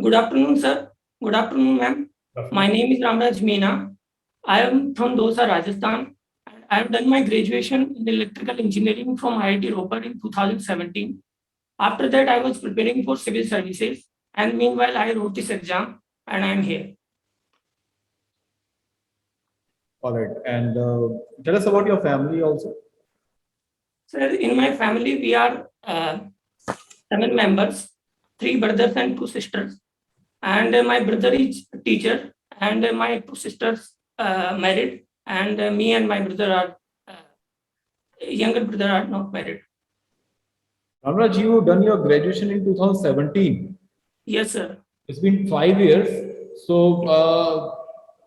Good afternoon, sir. Good afternoon, ma'am. My name is Ramraj Meena. I am from Dosa, Rajasthan. And I have done my graduation in electrical engineering from IIT Ropar in 2017. After that, I was preparing for civil services. And meanwhile, I wrote this exam and I am here. All right. And tell us about your family also. Sir, in my family, we are 7 members, 3 brothers and 2 sisters. And my brother is a teacher, and my 2 sisters married, and me and my brother are younger brother are not married. Ramraj, you done your graduation in 2017. Yes, sir. It's been 5 years. So,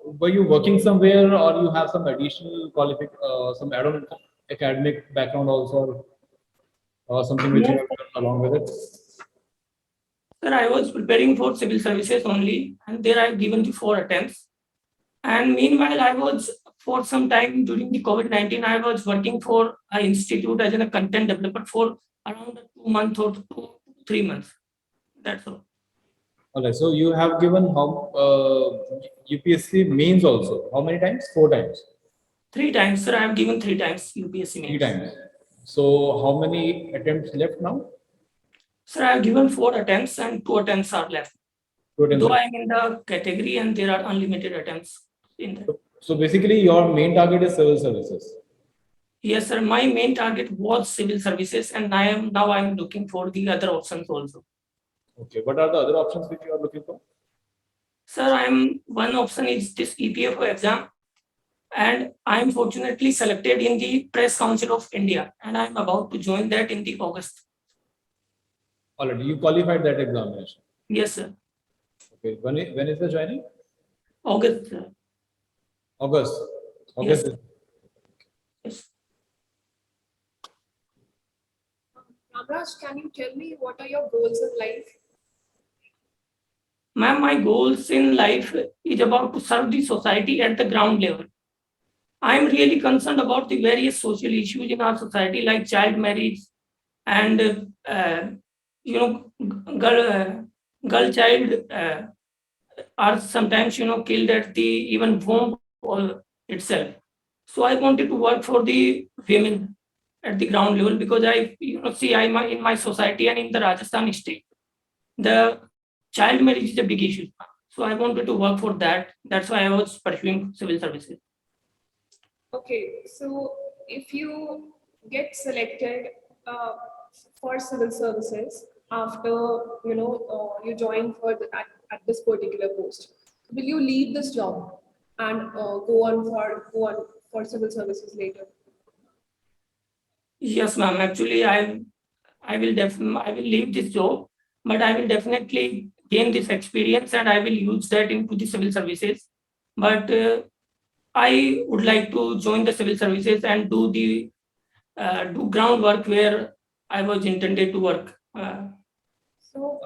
were you working somewhere, or you have some additional some add-on academic background also, or something which you Yes, have done along with it? sir, I was preparing for civil services only, and there I've given the 4 attempts. And meanwhile, I was for some time during the COVID-19, I was working for an institute as a content developer for around 2 months or 3 months. That's all. All right. So you have given how UPSC mains also? How many times? 4 times. 3 times, sir. I have given 3 times UPSC mains. 3 times. So how many attempts left now? Sir, I have given 4 attempts and 2 attempts are left. 2 attempts. Though I am in the category and there are unlimited attempts in that. So basically, your main target is civil services. Yes, sir. My main target was civil services, and I am looking for the other options also. Okay. What are the other options which you are looking for? Sir, one option is this EPFO exam, and I am fortunately selected in the Press Council of India, and I am about to join that in the August. Already, you qualified that examination. Yes, sir. Okay. When is the joining? August, sir. August. August. Yes. Yes. Ramraj, can you tell me what are your goals in life? Ma'am, my goals in life is about to serve the society at the ground level. I am really concerned about the various social issues in our society, like child marriage and girl child are sometimes killed at the even womb itself. So I wanted to work for the women at the ground level because I see in my society and in the Rajasthan state, the child marriage is a big issue. So I wanted to work for that. That's why I was pursuing civil services. Okay, so if you get selected for civil services after you join at this particular post, will you leave this job and go on for civil services later? Yes, ma'am. Actually, I will leave this job, but I will definitely gain this experience and I will use that into the civil services. But I would like to join the civil services and do groundwork where I was intended to work. So,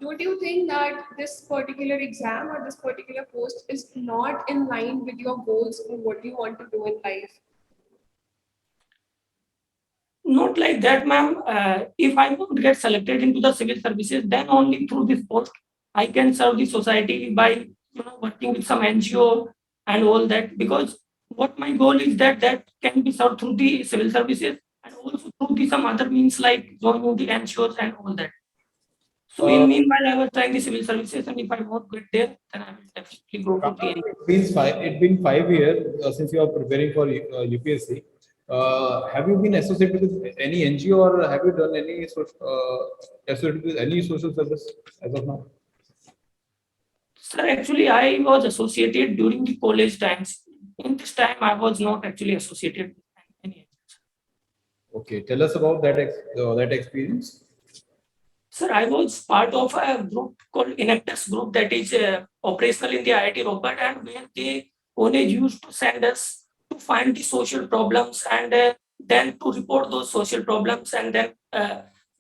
don't you think that this particular exam or this particular post is not in line with your goals or what you want to do in life? Not like that, ma'am. If I won't get selected into the civil services, then only through this post I can serve the society by working with some NGO and all that. Because what my goal is that can be served through the civil services and also through some other means like joining the NGOs and all that. So in meanwhile, I was trying the civil services, and if I won't get there, then I will definitely go for the. It's been 5 years since you are preparing for UPSC. Have you been associated with any NGO or have you done any associated with any social service as of now? Sir, actually, I was associated during the college times. In this time, I was not actually associated with any. Okay, tell us about that experience. Sir, I was part of a group called Inactus Group that is operational in the IIT Ropar, and where the college used to send us to find the social problems and then to report those social problems and then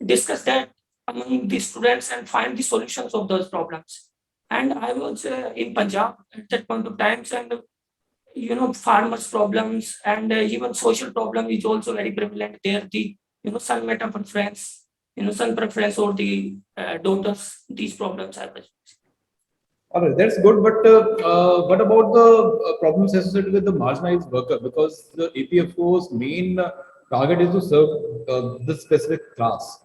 discuss that among the students and find the solutions of those problems. And I was in Punjab at that point of times, and farmers' problems and even social problem is also very prevalent there. The son meta preference, son preference or the daughters, these problems are present. All right, that's good. But what about the problems associated with the marginalized worker? Because the EPFO's main target is to serve this specific class.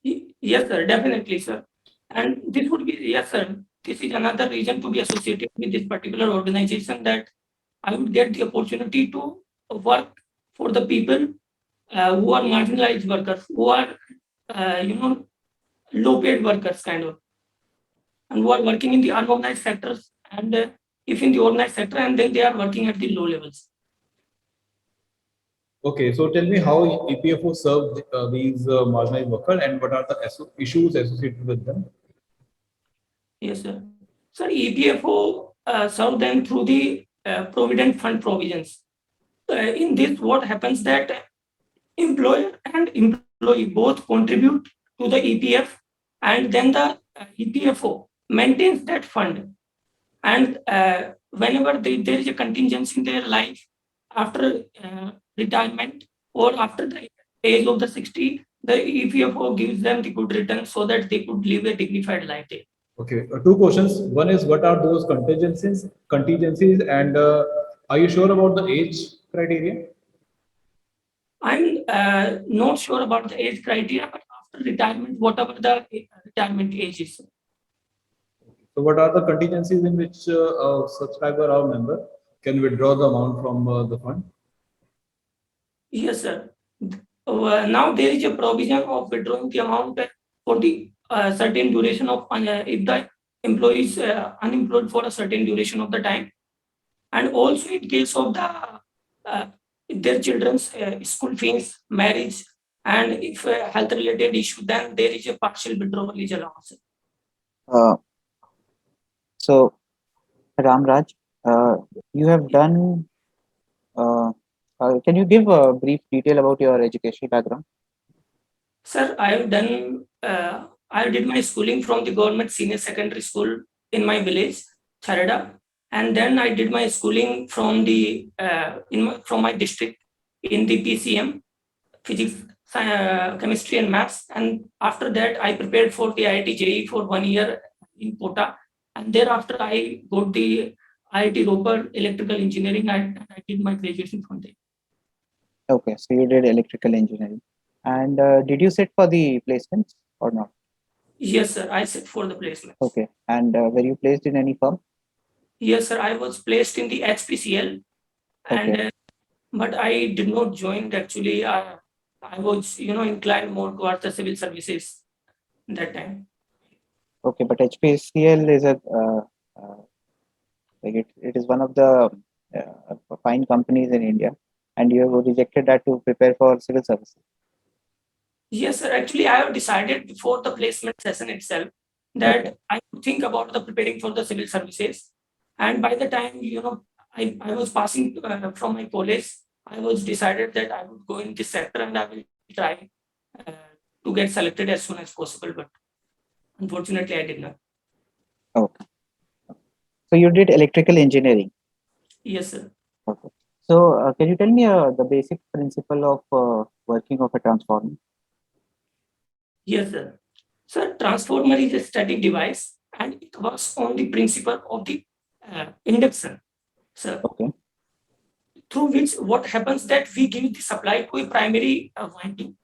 Yes, sir, definitely, sir. And this would be, yes, sir. This is another reason to be associated with this particular organization, that I would get the opportunity to work for the people who are marginalized workers, who are, low paid workers, kind of, and who are working in the unorganized sectors, and if in the organized sector, and then they are working at the low levels. Okay, so tell me how EPFO serve these marginalized workers and what are the issues associated with them? Yes, sir. Sir, EPFO serve them through the provident fund provisions. In this, what happens that employer and employee both contribute to the EPF, and then the EPFO maintains that fund. And whenever there is a contingency in their life after retirement or after the age of the 60, the EPFO gives them the good return so that they could live a dignified life there. Okay, two questions. One is what are those contingencies, and are you sure about the age criteria? I'm not sure about the age criteria, but after retirement, whatever the retirement age is. So what are the contingencies in which a subscriber or member can withdraw the amount from the fund? Yes, sir. Now there is a provision of withdrawing the amount for the certain duration of if the employee is unemployed for a certain duration of the time, and also in case of the their children's school fees, marriage, and if health related issue, then there is a partial withdrawal is allowed. Uh, so, Ramraj, you have done. Can you give a brief detail about your educational background? Sir, I have done. I did my schooling from the government senior secondary school in my village, Charada, and then I did my schooling from the from my district in the PCM, physics, chemistry, and maths. And after that, I prepared for the IIT JEE for 1 year in Kota, and thereafter I got the IIT Roper electrical engineering. I did my graduation from there. Okay, so you did electrical engineering, and did you sit for the placements or not? Yes, sir. I sit for the placement. Okay, and were you placed in any firm? Yes, sir. I was placed in the HPCL, and Okay. but I did not join. Actually, I was inclined more towards the civil services that time. Okay, but HPCL is it is one of the fine companies in India, and you have rejected that to prepare for civil services. Yes, sir. Actually, I have decided before the placement session itself that Okay. I would think about the preparing for the civil services. And by the time, I was passing from my college, I was decided that I would go in this sector and I will try uh, to get selected as soon as possible. But unfortunately, I did not. Okay. So you did electrical engineering. Yes, sir. Okay. So can you tell me the basic principle of working of a transformer? Yes, sir. So transformer is a static device and it works on the principle of the induction. So Okay. through which what happens that we give the supply to a primary winding,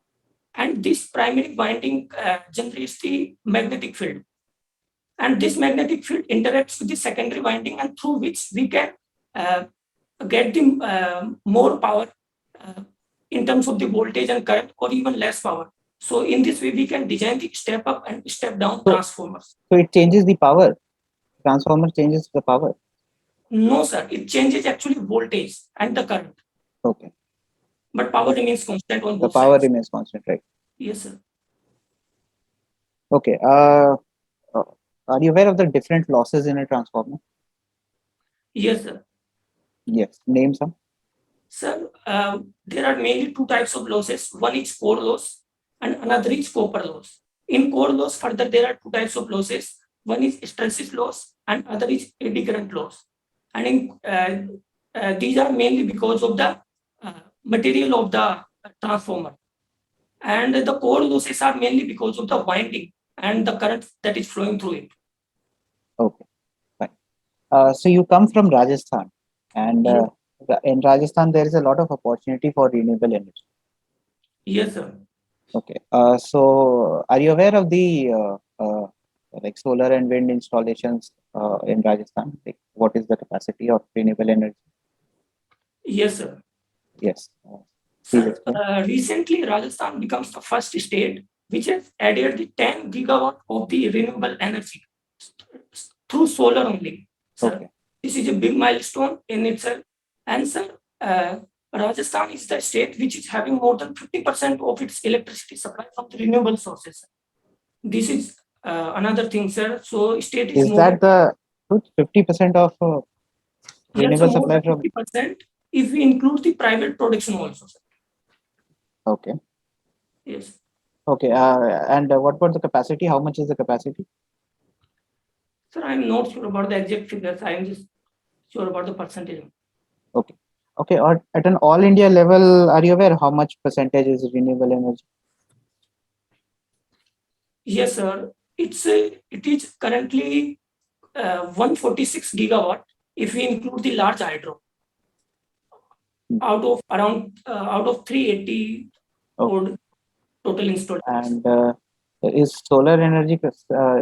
and this primary winding generates the magnetic field, and this magnetic field interacts with the secondary winding, and through which we can uh, get the more power in terms of the voltage and current, or even less power. So in this way, we can design the step up and step down transformers. So it changes the power. Transformer changes the power. No, sir, it changes actually voltage and the current, Okay. but power remains constant on The both power sides. remains constant, right? Yes, sir. Okay. Are you aware of the different losses in a transformer? Yes, sir. Yes. Name some. Sir, there are mainly two types of losses. One is core loss and another is copper loss. In core loss, further, there are two types of losses. One is hysteresis loss and other is eddy current loss. And these are mainly because of the material of the transformer. And the core losses are mainly because of the winding and the current that is flowing through it. Okay, fine. So you come from Rajasthan, and Yes, in Rajasthan there is a lot of opportunity for renewable energy. yes, sir. Okay. So are you aware of the like solar and wind installations in Rajasthan? Like, what is the capacity of renewable energy? Yes, sir. Yes. Please Sir, explain. recently Rajasthan becomes the first state which has added the 10 gigawatt of the renewable energy through solar only. Sir, Okay. this is a big milestone in itself. And sir, Rajasthan is the state which is having more than 50% of its electricity supply from the renewable sources. This is another thing, sir. So state is Is more than, that the truth? 50% of yes, sir, renewable more supply than from? 50% if we include the private production also, sir. Okay. Yes. Okay. And what about the capacity? How much is the capacity? Sir, I'm not sure about the exact figures. I am just sure about the percentage. Okay. Okay. Or at an all India level, are you aware how much percentage is renewable energy? Yes, sir. It is currently 146 gigawatt if we include the large hydro out of around out of 380 Okay. odd total installed. And is solar energy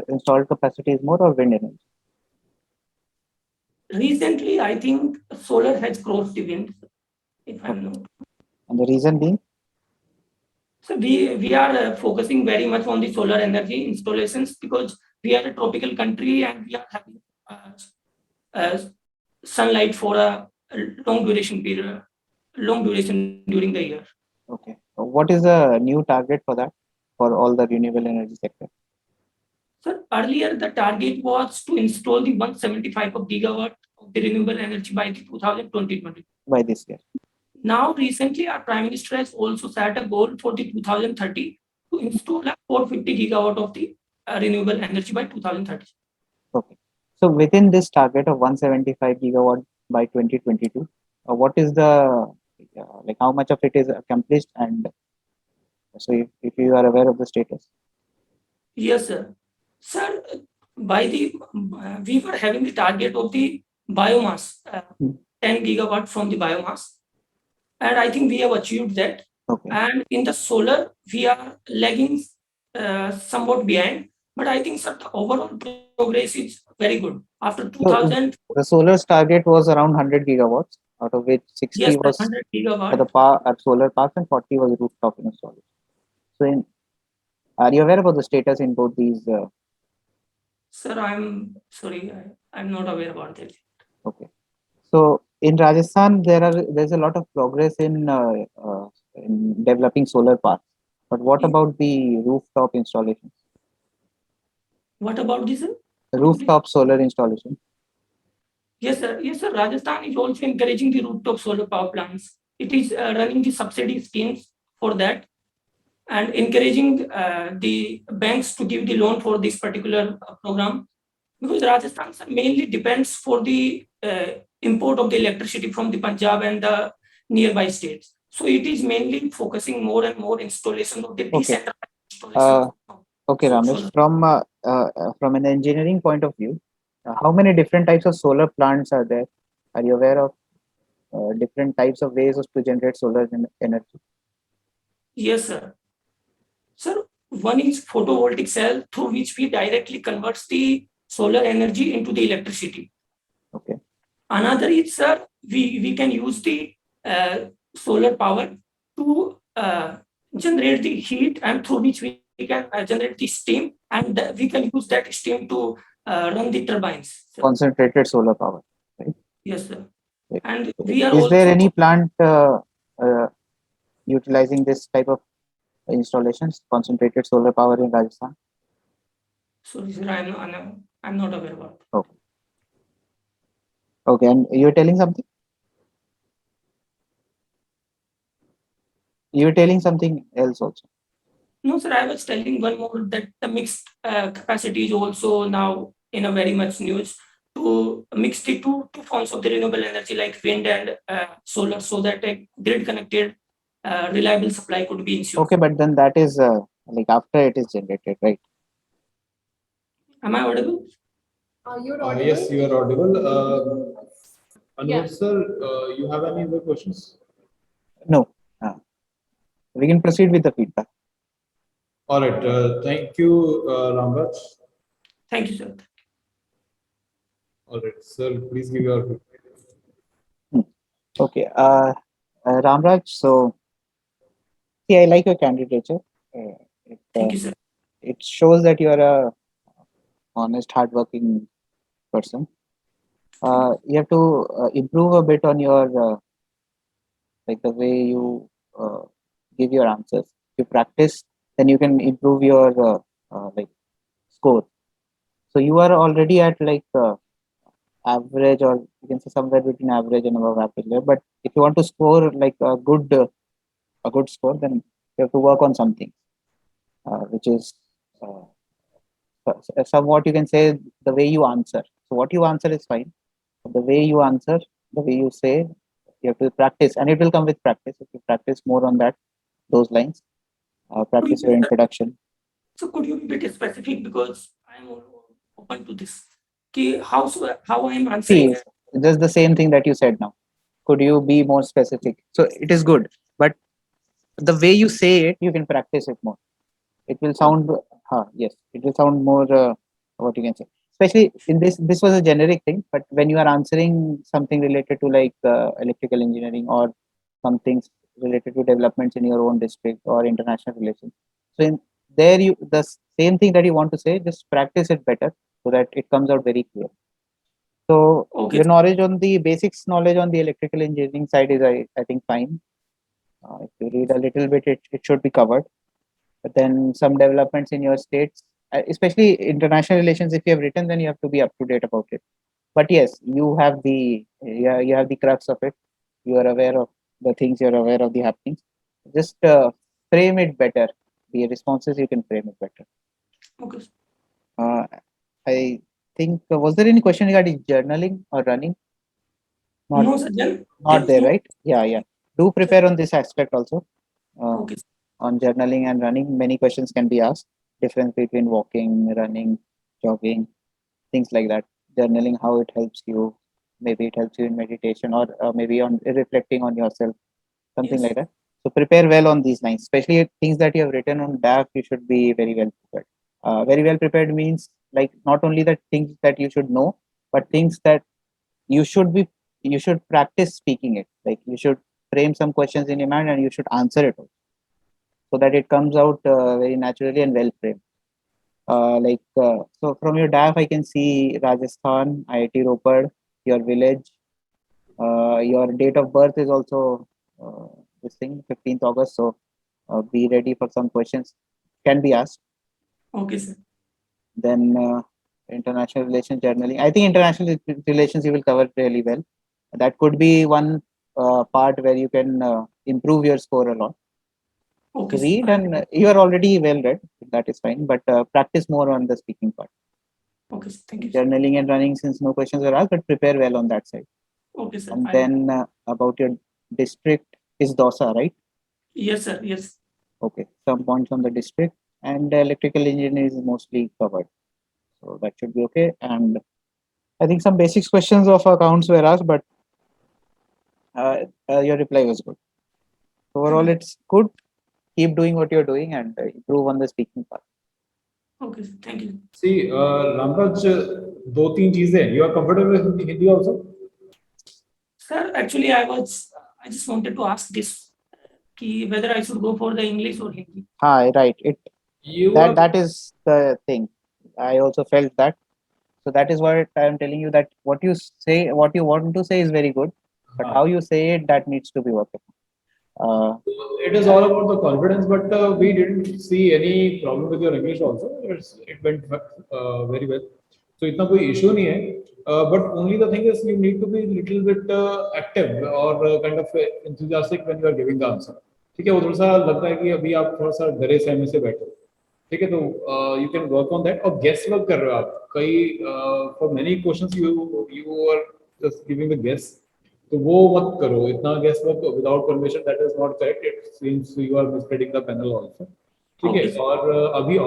installed capacity is more or wind energy? Recently, I think solar has crossed the wind, if I'm Okay. not. And the reason being? So we are focusing very much on the solar energy installations because we are a tropical country and we are having uh, uh, sunlight for a long duration period, long duration during the year. Okay. What is the new target for that for all the renewable energy sector So earlier the target was to install the 175 of gigawatt of the renewable energy by the 2020. by this year? Now recently our Prime Minister has also set a goal for the 2030 to install a 450 gigawatt of the renewable energy by 2030. Okay. So within this target of 175 gigawatt by 2022, what is the like how much of it is accomplished? And so if you are aware of the status. Yes, sir. Sir, by the we were having the target of the biomass, Hmm. 10 gigawatt from the biomass, and I think we have achieved that. Okay. And in the solar, we are lagging somewhat behind, but I think sir, the overall progress is very good. After So 2000, the solar's target was around 100 gigawatts, out of which 60 yes, sir, was 100 for the gigawatt. power at solar parks and 40 was rooftop installation. So are you aware about the status in both these? Sir, I'm sorry, I'm not aware about that. Okay. So in Rajasthan, there's a lot of progress in developing solar parks. But what about the rooftop installations? What about this, sir? Could you please? Rooftop solar installation. Yes, sir. Yes, sir. Rajasthan is also encouraging the rooftop solar power plants. It is running the subsidy schemes for that and encouraging the banks to give the loan for this particular program because Rajasthan sir, mainly depends for the import of the electricity from the Punjab and the nearby states. So it is mainly focusing more and more installation of the Okay. decentralized installation. Okay, Ramesh. From an engineering point of view, how many different types of solar plants are there? Are you aware of different types of ways to generate solar energy? Yes, sir. Sir, one is photovoltaic cell through which we directly converts the solar energy into the electricity. Okay. Another is, sir, we can use the solar power to generate the heat and through which we can generate the steam and we can use that steam to run the turbines. Sir. Concentrated solar power. Right? Yes, sir. Okay. And we are Is there also any plant utilizing this type of installations, concentrated solar power in Rajasthan? sorry, sir, I'm not aware about. Okay. Okay, and you're telling something? You're telling something else also. No, sir, I was telling one more that the mixed capacity is also now in a very much news to mix the two forms of the renewable energy like wind and solar so that a grid connected reliable supply could be ensured. Okay, but then that is like after it is generated, right? Am I audible? You're audible? Yes, you are audible. Yeah. Anurag sir, you have any other questions? No. We can proceed with the feedback. All right. Thank you, Ramraj. Thank you, sir. All right, sir. Please give your feedback. Okay. Ramraj, so see, I like your candidature. It, Thank you, sir. it shows that you are a honest, hardworking person. You have to improve a bit on your like the way you uh, give your answers. You practice, then you can improve your like score. So you are already at like average, or you can say somewhere between average and above average level. But if you want to score like a good score, then you have to work on something, which is uh, somewhat you can say the way you answer. So what you answer is fine. But the way you answer, the way you say, you have to practice, and it will come with practice. If you practice more on that, those lines, Could practice you your be, introduction. so could you be bit specific because I'm open to this. How I'm answering? See, just the same thing that you said now. Could you be more specific? So it is good, but the way you say it, you can practice it more. It will Oh, sound, yes, it will sound more, what you can say. Especially in this was a generic thing, but when you are answering something related to like electrical engineering or some things related to developments in your own district or international relations. So in there, the same thing that you want to say, just practice it better so that it comes out very clear. So okay. your knowledge on the basics knowledge on the electrical engineering side is, I think, fine. If you read a little bit, it should be covered. But then some developments in your states, especially international relations, if you have written, then you have to be up to date about it. But yes, you have the crux of it. You are aware of the things. You are aware of the happenings. Just frame it better. The responses you can frame it better. Okay. Uh, I think was there any question regarding journaling or running? Not No, sir. There not was there, no. right? Yeah. Do prepare on this aspect also. Uh, Okay. on journaling and running, many questions can be asked. Difference between walking, running, jogging, things like that. Journaling, how it helps you. Maybe it helps you in meditation, or maybe on reflecting on yourself, something Yes. like that. So prepare well on these lines, especially things that you have written on DAF. You should be very well prepared. Very well prepared means like not only the things that you should know, but things that you should be you should practice speaking it. Like you should frame some questions in your mind and you should answer it so that it comes out very naturally and well framed. So from your DAF, I can see Rajasthan, IIT Ropar, your village, your date of birth is also this thing, 15th August. So be ready for some questions can be asked. Okay, sir. Then international relations journaling. I think international relations you will cover really well. That could be one part where you can improve your score a lot. Okay, To sir. read, and you are already well read, that is fine, but practice more on the speaking part. Okay, sir. Thank you, sir. Journaling and running, since no questions were asked, but prepare well on that side. Okay, sir. And then about your district is DOSA, right? Yes, sir. Yes. Okay, some points on the district, and electrical engineering is mostly covered. So that should be okay. And I think some basics questions of accounts were asked, but your reply was good. Overall, Thank it's good. Keep doing what you're doing and improve on the speaking part. you. Okay, sir. Thank you. See, Ramraj, दो तीन चीजें. You are comfortable with Hindi also? Sir, actually, I just wanted to ask this, whether I should go for the English or Hindi. Hi, right. You are. That is the thing. I also felt that. So that is what I am telling you, that what you say, what you want to say is very good, but how you say it, that needs to be worked upon. It is all about the confidence, but we didn't see any problem with your English also. It went very well. So इतना कोई issue नहीं है. But only the thing is you need to be little bit active or kind of enthusiastic when you are giving the answer. ठीक है, वो थोड़ा सा लगता है कि अभी आप थोड़ा सा डरे सहमे से बैठे हो. ठीक है, तो you can work on that. और गेस वर्क कर रहे हो आप कई for many questions you are just giving the guess. तो वो मत करो इतना guess work without permission. That is not correct. It seems you are misleading the panel also. ठीक है। Okay. और अभी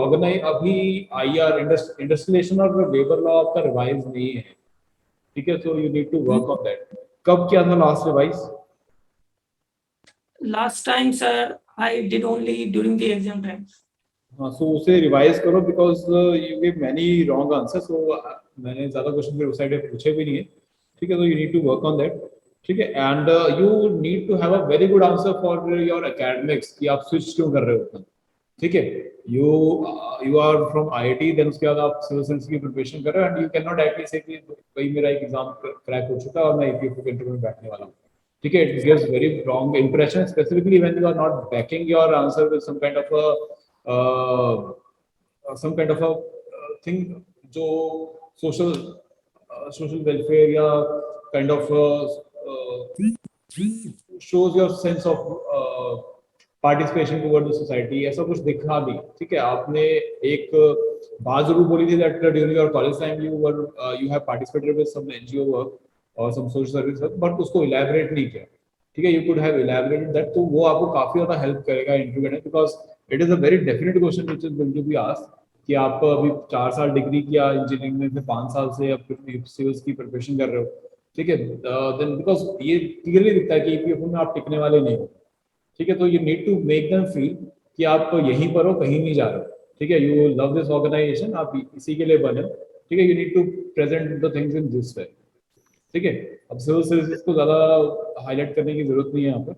IR इंडस्ट्रियलाइजेशन और लेबर लॉ आपका रिवाइज नहीं है, ठीक है, तो you need to work on that. कब किया था last revise? Last time, sir, I did only during the exam time. हाँ, सो उसे रिवाइज करो because you give many wrong answer. So मैंने ज्यादा क्वेश्चन फिर उस साइड पे पूछे भी नहीं है, ठीक है, तो you need to work on that, ठीक है। And you need to have a very good answer for your academics कि आप स्विच क्यों कर रहे हो उतना, ठीक है। You you are from IIT, then उसके बाद आप सिविल सर्विस की प्रिपरेशन कर रहे हो, and you can not directly से कि भाई मेरा एक एग्जाम क्रैक हो चुका है और मैं EPFO के इंटरव्यू में बैठने वाला हूँ, ठीक है। It gives very wrong impression, specifically when you are not backing your answer with some kind of a thing जो सोशल सोशल वेलफेयर या kind of shows your sense of participation toward the society, ऐसा कुछ दिखा भी, ठीक है। आपने एक बात जरूर बोली थी that during your college time you have participated with some NGO work और some social service work, but उसको इलैबोरेट नहीं किया, ठीक है। You could have elaborated that, तो वो आपको काफी ज्यादा हेल्प करेगा इंटरव्यू में, because it is a very definite question which is going to be asked कि आप अभी 4 साल डिग्री किया इंजीनियरिंग में, फिर 5 साल से अब सिविल्स की प्रिपरेशन कर रहे हो, ठीक है। देन बिकॉज ये क्लियरली दिखता है कि EPFO में आप टिकने वाले नहीं हो, ठीक है। तो you need to make them feel कि आप यहीं पर हो, कहीं नहीं जा रहे हो, ठीक है। यू लव दिस ऑर्गेनाइजेशन, आप इसी के लिए बने हो, ठीक है। You need to present the things in this way, ठीक है। अब सिविल सर्विसेज को ज्यादा हाईलाइट करने की जरूरत नहीं है यहाँ पर,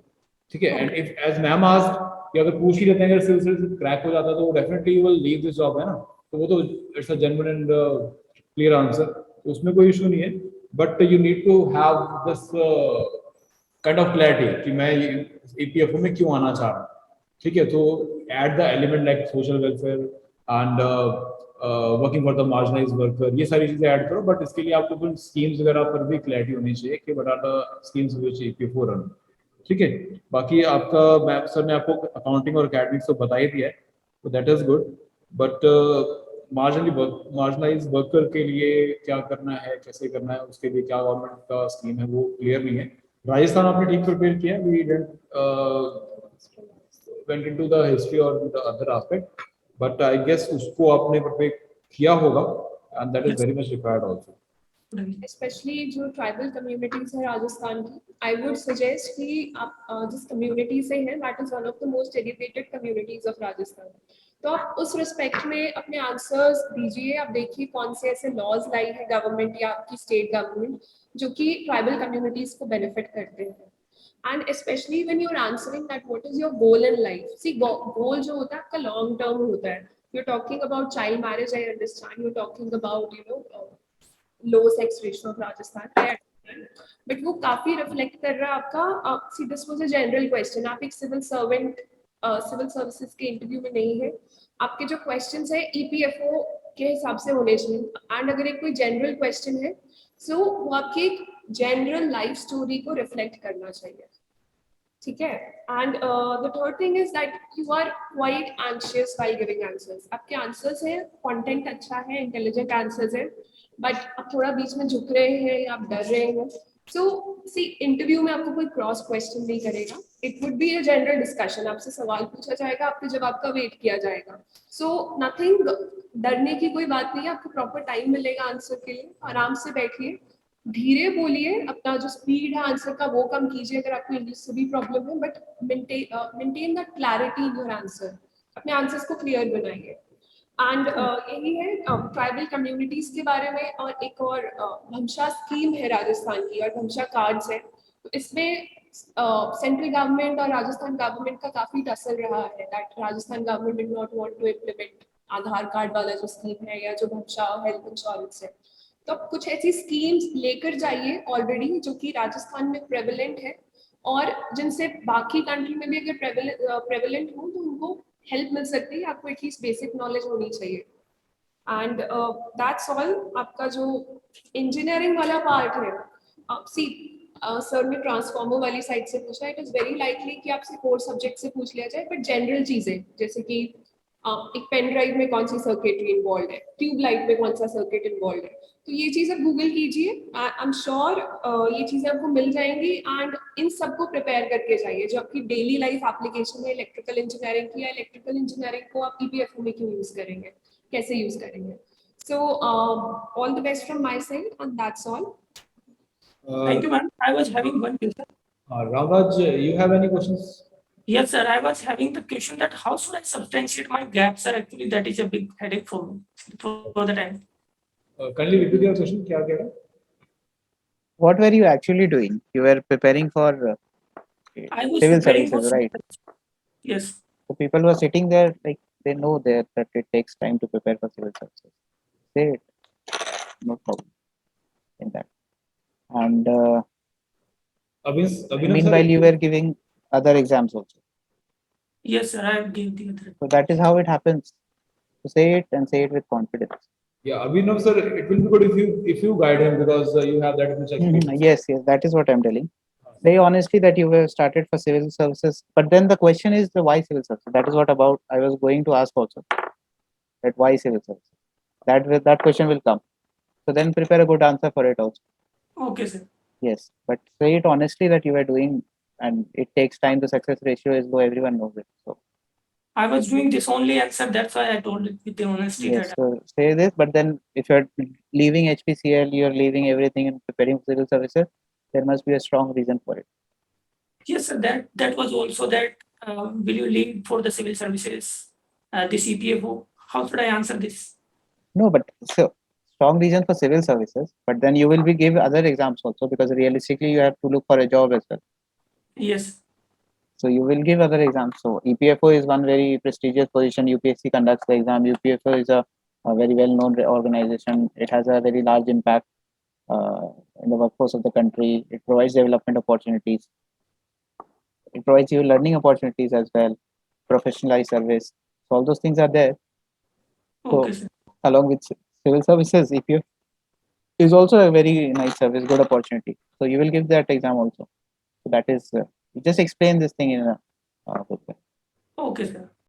ठीक है। And if as ma'am asked कि अगर पूछ ही लेते हैं अगर सिविल सर्विस क्रैक हो जाता है तो definitely you will leave this job, है ना, तो वो तो it's a genuine and clear answer, तो उसमें कोई इशू नहीं है। But you need to have this kind of clarity कि मैं EPFO में क्यों आना चाह रहा हूँ, ठीक है। तो add the element like social welfare and working for the marginalised worker, ये सारी चीजें ऐड करो, बट इसके लिए आपको कुछ स्कीम्स वगैरह पर भी क्लैरिटी होनी चाहिए कि what are the schemes which EPFO run, ठीक है। बाकी आपका सर ने आपको अकाउंटिंग और अकेडमिक्स तो बता ही दिया है, तो that is good, but marginalise worker के लिए क्या करना है, कैसे करना है, उसके लिए क्या गवर्नमेंट का स्कीम है वो क्लियर नहीं है। राजस्थान आपने ठीक प्रिपेयर किया, we went into the history or the other aspect, but I guess उसको आपने प्रिपेयर किया होगा, and that is Yes. very much required also. Specially जो ट्राइबल कम्युनिटीज है राजस्थान की, आई वुड सजेस्ट कि आप जिस कम्युनिटी से हैं that is one of the most educated communities of Rajasthan, तो आप उस रिस्पेक्ट में अपने आंसर्स दीजिए। आप देखिए कौन से ऐसे लॉज लाई है गवर्नमेंट या आपकी स्टेट गवर्नमेंट जो कि ट्राइबल कम्युनिटीज को बेनिफिट करते हैं। And specially when you are answering that what is your goal in life, see goal जो होता है आपका लॉन्ग टर्म होता है। You are talking about child marriage, I understand, you are talking about low sex ratio of Rajasthan, but वो काफी reflect कर रहा है आपका। See this was a general question, आप एक सिविल सर्वेंट सिविल सर्विसेज के इंटरव्यू में नहीं है, आपके जो क्वेश्चंस है EPFO के हिसाब से होने चाहिए। एंड अगर एक कोई जनरल क्वेश्चन है सो वो आपकी एक जनरल लाइफ स्टोरी को रिफ्लेक्ट करना चाहिए, ठीक है। And the third thing is that you are quite anxious while giving answers. आपके आंसर्स है, कंटेंट अच्छा है, इंटेलिजेंट आंसर्स है, बट आप थोड़ा बीच में झुक रहे हैं या आप डर रहे हैं। सो सी इंटरव्यू में आपको कोई क्रॉस क्वेश्चन नहीं करेगा, it would be a general discussion, आपसे सवाल पूछा जाएगा, आपके जवाब का वेट किया जाएगा। सो नथिंग, डरने की कोई बात नहीं है, आपको प्रॉपर टाइम मिलेगा आंसर के लिए, आराम से बैठिए, धीरे बोलिए, अपना जो स्पीड है आंसर का वो कम कीजिए अगर आपको इंग्लिश से भी प्रॉब्लम है, but maintain the clarity in your answer, अपने आंसर्स को क्लियर बनाइए। एंड यही है ट्राइबल कम्युनिटीज के बारे में। और एक और भमशा स्कीम है राजस्थान की और भमशा कार्ड्स है, तो इसमें सेंट्रल गवर्नमेंट और राजस्थान गवर्नमेंट का काफी टसल रहा है that Rajasthan government did not want to implement Aadhaar card वाला जो स्कीम है या जो भमशा हेल्थ इंश्योरेंस है। तो आप कुछ ऐसी स्कीम्स लेकर जाइए ऑलरेडी जो कि राजस्थान में प्रेवलेंट है और जिनसे बाकी कंट्री में भी अगर प्रेवलेंट हो तो उनको हेल्प मिल सकती है, आपको एटलीस्ट बेसिक नॉलेज होनी चाहिए। And that's all. आपका जो इंजीनियरिंग वाला पार्ट है, सी सर ने ट्रांसफॉर्मर वाली साइड से पूछा, इट इज वेरी लाइकली कि आपसे कोर सब्जेक्ट से पूछ लिया जाए, बट जनरल चीजें जैसे कि एक पेन ड्राइव में कौन सी सर्किटरी इन्वॉल्व है, ट्यूब लाइट में कौन सा सर्किट इन्वॉल्व है, तो ये चीज़ आप गूगल कीजिए, आई एम श्योर ये चीज़ें आपको मिल जाएंगी। एंड इन सबको प्रिपेयर करके जाइए, जो आपकी डेली लाइफ एप्लीकेशन है इलेक्ट्रिकल इंजीनियरिंग की, या इलेक्ट्रिकल इंजीनियरिंग को आप EPFO में क्यों यूज़ करेंगे, कैसे यूज़ करेंगे। So all the best from my side and that's all. Thank you, ma'am. I was having one question. Ravraj, you have any questions? Yes, sir. I was having the question that how should I substantiate my gaps, sir? Actually, that is a big headache for me for the time. Kindly repeat your question. क्या कह रहा? What were you actually doing? You were preparing for I was civil preparing for services, right? Yes. So people who are sitting there, like they know that it takes time to prepare for civil services. Say it, no problem in that. And Abhinav meanwhile, sir, you were giving other exams also. Yes, sir. I gave the other. So that is how it happens. So say it and say it with confidence. yeah, Abhinav sir, it will be good if you guide him because you have that much experience. Yes, that is what I'm telling. Say honestly that you were started for civil services, but then the question is the why civil services. That is what about I was going to ask also. That why civil services. That question will come. So then prepare a good answer for it also. Okay, sir. Yes, but say it honestly that you were doing, and it takes time. The success ratio is low. Everyone knows it. So I was doing this only, and sir, that's why I told it with the honesty yes, that. so say this. But then if you're leaving HPCL, you're leaving everything and preparing for civil services. There must be a strong reason for it. Yes, sir. That was also that. Will you leave for the civil services? This EPFO. How should I answer this? No, but so strong reason for civil services. But then you will be give other exams also because realistically you have to look for a job as well. Yes. So you will give other exams. So EPFO is one very prestigious position. UPSC conducts the exam. UPFO is a very well-known organization. It has a very large impact in the workforce of the country. It provides development opportunities. It provides you learning opportunities as well, professionalized service. So all those things are there. Okay, So sir. along with civil services, EPFO is also a very nice service, good opportunity. So you will give that exam also. So that is just explain this thing in a good way. Okay, sir.